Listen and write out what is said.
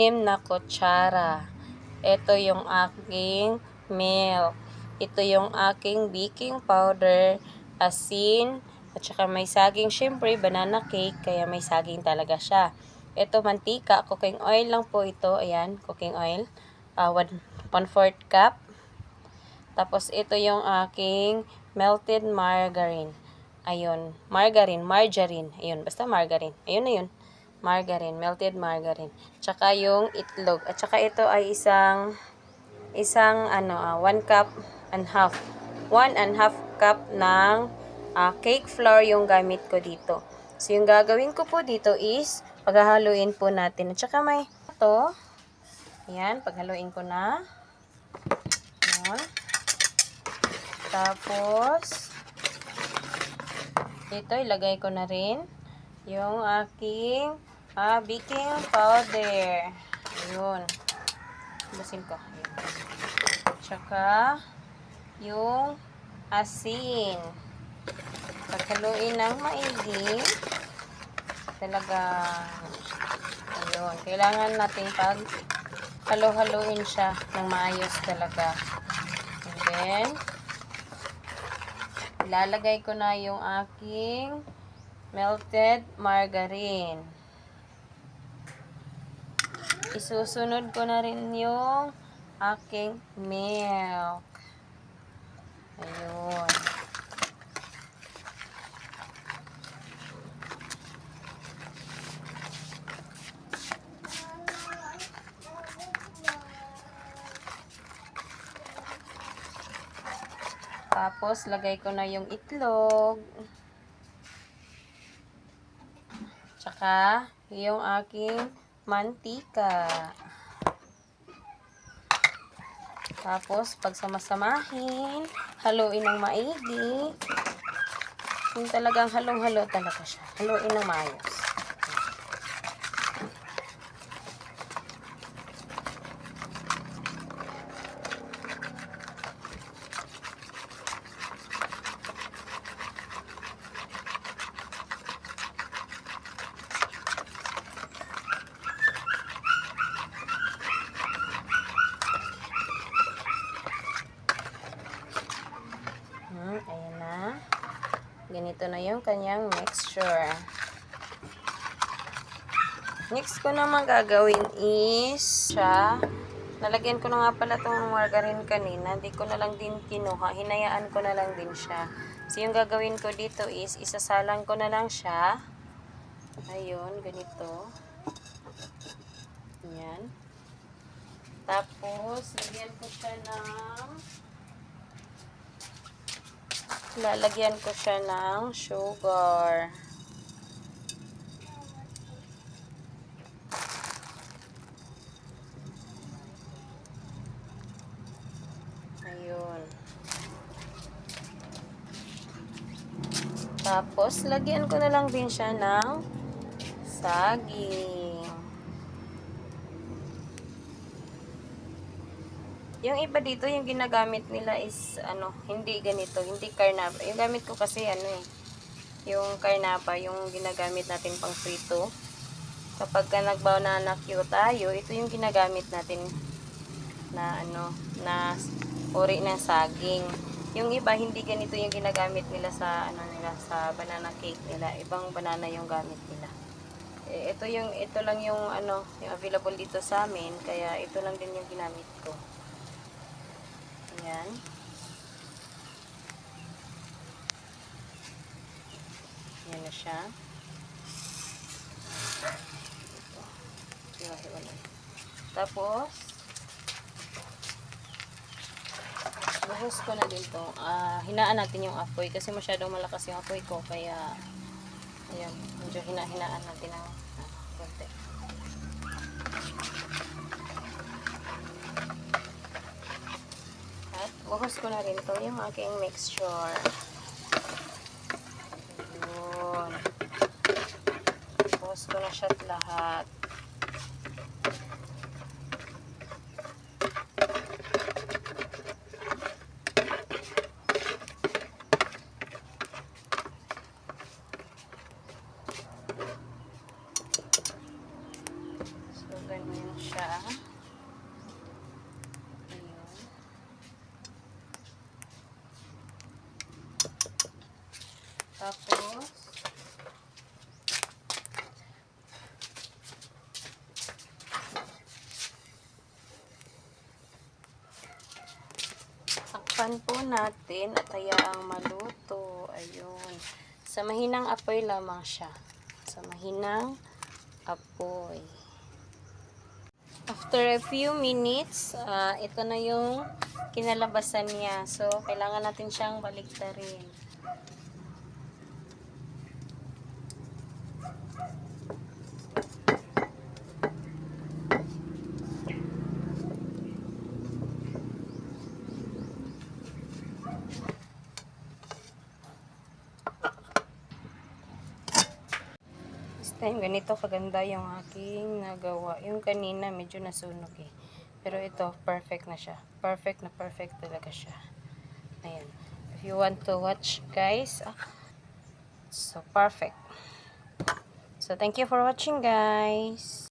Na kutsara. Ito yung aking milk. Ito yung aking baking powder, asin, at saka may saging. Syempre, banana cake, kaya may saging talaga siya. Ito mantika, cooking oil lang po ito. Ayan, cooking oil. 1/4 cup. Tapos ito yung aking melted margarine. Ayun, margarine. Ayun, basta margarine. Ayun na yun. Margarine, melted margarine. Tsaka yung itlog. At saka ito ay isang 1 cup and half. 1.5 cup ng cake flour yung gamit ko dito. So, yung gagawin ko po dito is paghahaluin po natin. At saka may ito. Ayan, paghaluin ko na. Ayan. Tapos, dito ilagay ko na rin yung aking baking powder. Ayun. Busin ko. Ayun. Tsaka, yung asin. Paghaluin ng maigi. Talagang, ayun. Kailangan natin halo-haluin siya ng maayos talaga. And then, ilalagay ko na yung aking melted margarine. Isusunod ko na rin yung aking milk. Ayun. Tapos, lagay ko na yung itlog. Tsaka, yung aking mantika. Tapos, pagsamasamahin, haluin ng maigi. Yung talagang halong-halo talaga siya. Haluin ng maayos. Ayan na. Ganito na yung kanyang mixture. Next ko naman gagawin is nalagyan ko na nga pala itong margarine kanina. Hindi ko na lang din kinuha. Hinayaan ko na lang din siya. So, yung gagawin ko dito is isasalang ko na lang siya. Ayun, ganito. Ayan. Tapos, lalagyan ko siya ng sugar. Ayun. Tapos, lagyan ko na lang din siya ng saging. Yung iba dito, yung ginagamit nila is, hindi ganito, hindi karnapa. Yung gamit ko kasi, yung karnapa, yung ginagamit natin pang prito. Kapag ka nag-banana Q tayo, ito yung ginagamit natin na, na uri ng saging. Yung iba, hindi ganito yung ginagamit nila sa, sa banana cake nila. Ibang banana yung gamit nila. Ito lang yung, yung available dito sa amin, kaya ito lang din yung ginamit ko. Ayan. Ayan na siya. Tapos, buhos ko na din to. Hinaan natin yung apoy kasi masyadong malakas yung apoy ko. Kaya, ayan, medyo hinaan natin ng konti. At buhos ko na rin to yung aking mixture. Ayun. Buhos ko na siya lahat. Ganyan siya. siya. Ayun. Tapos, takpan po natin at hayaang maluto. Ayun. Sa mahinang apoy lamang siya. Sa mahinang apoy. After a few minutes, ito na yung kinalabasan niya. So, kailangan natin siyang baliktarin. This time, ganito kaganda yung aking nagawa. Yung kanina, medyo nasunog eh. Pero ito, perfect na siya. Perfect na perfect talaga siya. Ayan. If you want to watch, guys, so perfect. So, thank you for watching, guys.